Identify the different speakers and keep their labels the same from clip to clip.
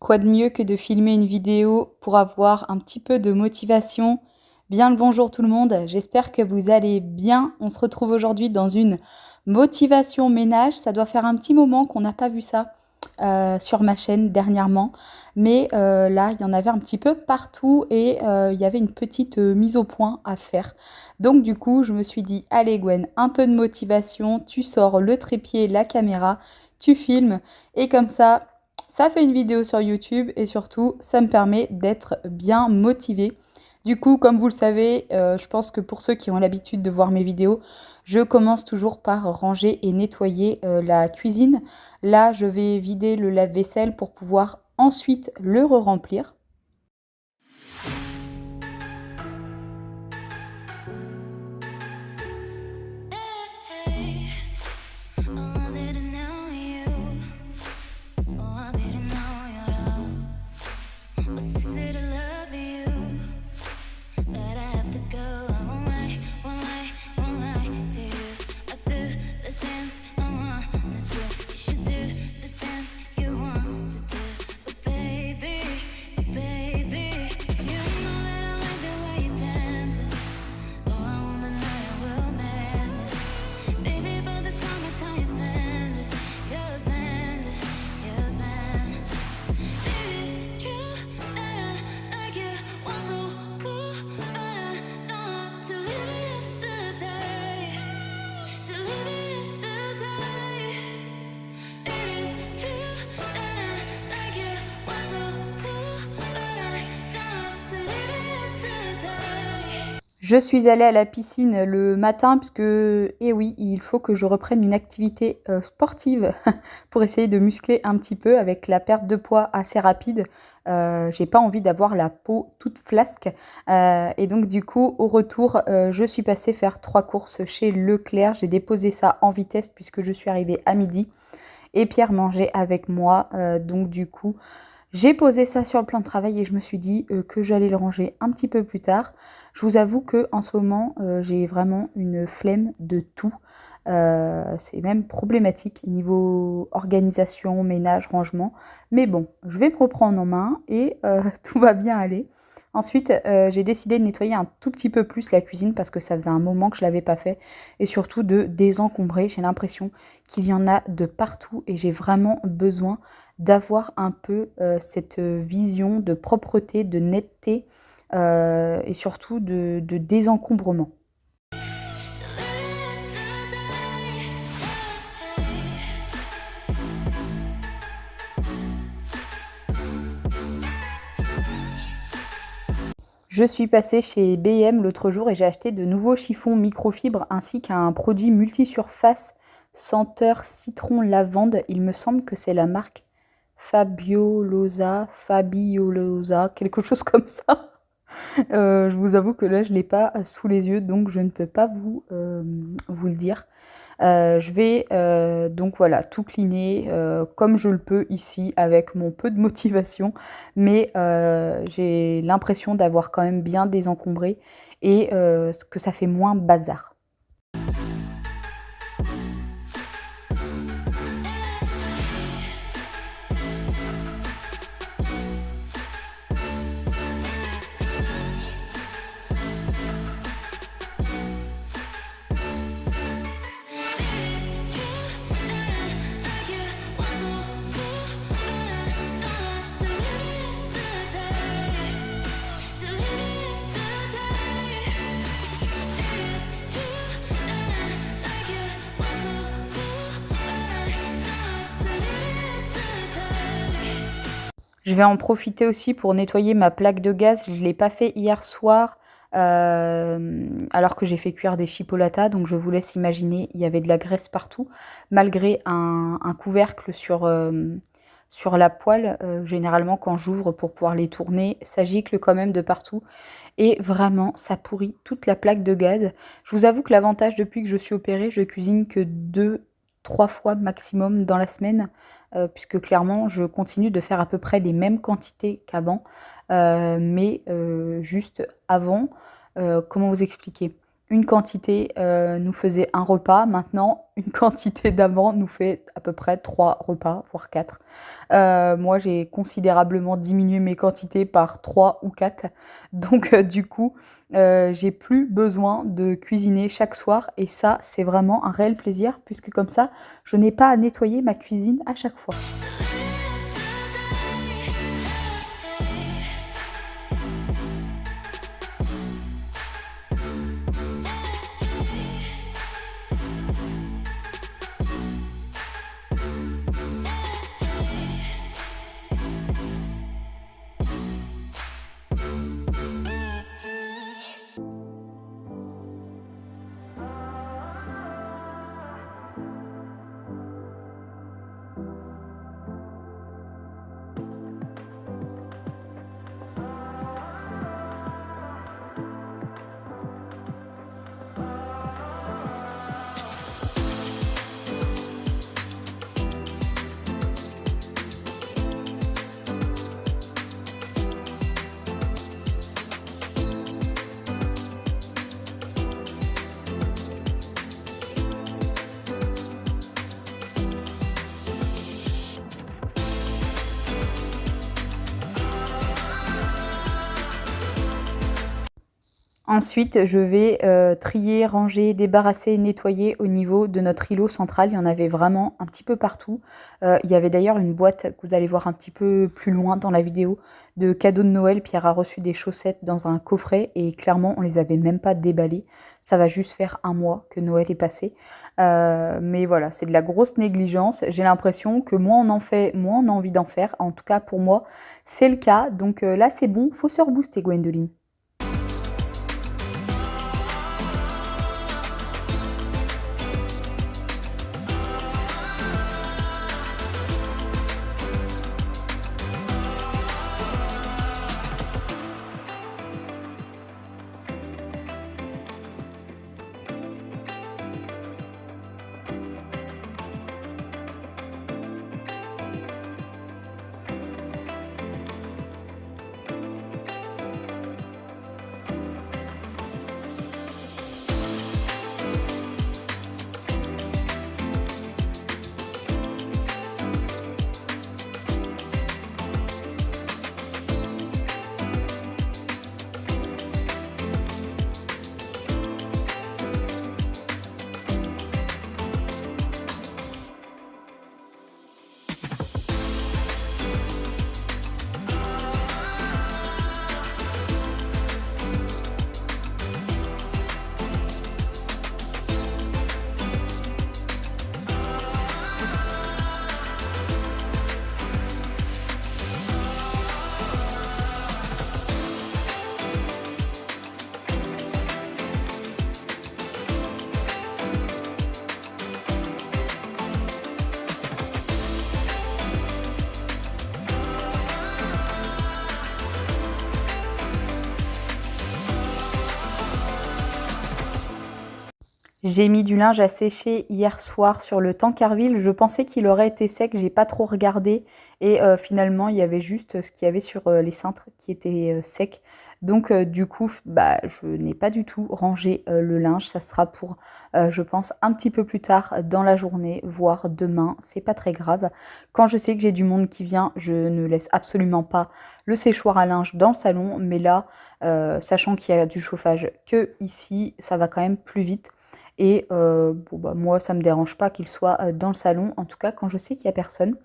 Speaker 1: Quoi de mieux que de filmer une vidéo pour avoir un petit peu de motivation? Bien le bonjour tout le monde, j'espère que vous allez bien. On se retrouve aujourd'hui dans une motivation ménage. Ça doit faire un petit moment qu'on n'a pas vu ça sur ma chaîne dernièrement. Mais là, il y en avait un petit peu partout et il y avait une petite mise au point à faire. Donc du coup, je me suis dit, allez Gwen, un peu de motivation, tu sors le trépied, la caméra, tu filmes et comme ça fait une vidéo sur YouTube et surtout, ça me permet d'être bien motivée. Du coup, comme vous le savez, je pense que pour ceux qui ont l'habitude de voir mes vidéos, je commence toujours par ranger et nettoyer la cuisine. Là, je vais vider le lave-vaisselle pour pouvoir ensuite le re-remplir. Je suis allée à la piscine le matin puisque, eh oui, il faut que je reprenne une activité sportive pour essayer de muscler un petit peu avec la perte de poids assez rapide. J'ai pas envie d'avoir la peau toute flasque. Et donc du coup, au retour, je suis passée faire 3 courses chez Leclerc. J'ai déposé ça en vitesse puisque je suis arrivée à midi. Et Pierre mangeait avec moi. Donc du coup, j'ai posé ça sur le plan de travail et je me suis dit que j'allais le ranger un petit peu plus tard. Je vous avoue que en ce moment, j'ai vraiment une flemme de tout. C'est même problématique niveau organisation, ménage, rangement. Mais bon, je vais me reprendre en main et tout va bien aller. Ensuite, j'ai décidé de nettoyer un tout petit peu plus la cuisine parce que ça faisait un moment que je ne l'avais pas fait. Et surtout de désencombrer. J'ai l'impression qu'il y en a de partout et j'ai vraiment besoin d'avoir un peu cette vision de propreté, de netteté et surtout de désencombrement. Je suis passée chez B&M l'autre jour et j'ai acheté de nouveaux chiffons microfibre ainsi qu'un produit multisurface senteur citron lavande. Il me semble que c'est la marque Fabiolosa, quelque chose comme ça. Je vous avoue que là, je ne l'ai pas sous les yeux, donc je ne peux pas vous le dire. Je vais donc voilà tout cleaner comme je le peux ici avec mon peu de motivation, mais j'ai l'impression d'avoir quand même bien désencombré et que ça fait moins bazar. Je vais en profiter aussi pour nettoyer ma plaque de gaz. Je ne l'ai pas fait hier soir alors que j'ai fait cuire des chipolatas. Donc je vous laisse imaginer, il y avait de la graisse partout. Malgré un couvercle sur la poêle, généralement quand j'ouvre pour pouvoir les tourner, ça gicle quand même de partout. Et vraiment, ça pourrit toute la plaque de gaz. Je vous avoue que l'avantage depuis que je suis opérée, je cuisine que 2, 3 fois maximum dans la semaine, puisque clairement, je continue de faire à peu près les mêmes quantités qu'avant. Mais juste avant, comment vous expliquer? une quantité nous faisait un repas. Maintenant, une quantité d'avant nous fait à peu près 3 repas, voire 4. Moi, j'ai considérablement diminué mes quantités par 3 ou 4. Donc, du coup, j'ai plus besoin de cuisiner chaque soir. Et ça, c'est vraiment un réel plaisir, puisque comme ça, je n'ai pas à nettoyer ma cuisine à chaque fois. Ensuite, je vais trier, ranger, débarrasser, nettoyer au niveau de notre îlot central. Il y en avait vraiment un petit peu partout. Il y avait d'ailleurs une boîte que vous allez voir un petit peu plus loin dans la vidéo de cadeaux de Noël. Pierre a reçu des chaussettes dans un coffret et clairement, on les avait même pas déballées. Ça va juste faire un mois que Noël est passé. Mais voilà, c'est de la grosse négligence. J'ai l'impression que moins on en fait, moins on a envie d'en faire. En tout cas, pour moi, c'est le cas. Donc là, c'est bon. Faut se rebooster, Gwendoline. J'ai mis du linge à sécher hier soir sur le Tancarville. Je pensais qu'il aurait été sec, j'ai pas trop regardé. Et finalement, il y avait juste ce qu'il y avait sur les cintres qui était sec. Donc du coup, bah, je n'ai pas du tout rangé le linge. Ça sera pour, je pense, un petit peu plus tard dans la journée, voire demain. C'est pas très grave. Quand je sais que j'ai du monde qui vient, je ne laisse absolument pas le séchoir à linge dans le salon. Mais là, sachant qu'il y a du chauffage que ici, ça va quand même plus vite. Et bon, bah, moi, ça ne me dérange pas qu'il soit dans le salon, en tout cas quand je sais qu'il n'y a personne.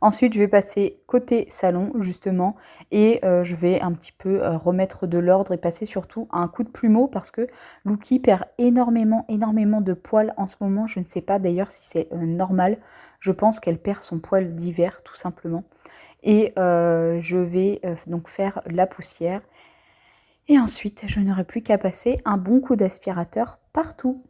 Speaker 1: Ensuite, je vais passer côté salon, justement, et je vais un petit peu remettre de l'ordre et passer surtout un coup de plumeau parce que Lucky perd énormément, énormément de poils en ce moment. Je ne sais pas d'ailleurs si c'est normal. Je pense qu'elle perd son poil d'hiver, tout simplement. Et je vais donc faire la poussière. Et ensuite, je n'aurai plus qu'à passer un bon coup d'aspirateur partout.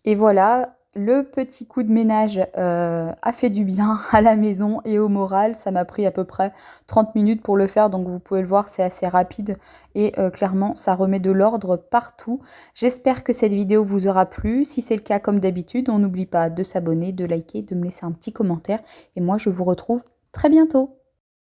Speaker 1: Et voilà, le petit coup de ménage a fait du bien à la maison et au moral. Ça m'a pris à peu près 30 minutes pour le faire, donc vous pouvez le voir, c'est assez rapide et clairement, ça remet de l'ordre partout. J'espère que cette vidéo vous aura plu. Si c'est le cas, comme d'habitude, on n'oublie pas de s'abonner, de liker, de me laisser un petit commentaire. Et moi, je vous retrouve très bientôt.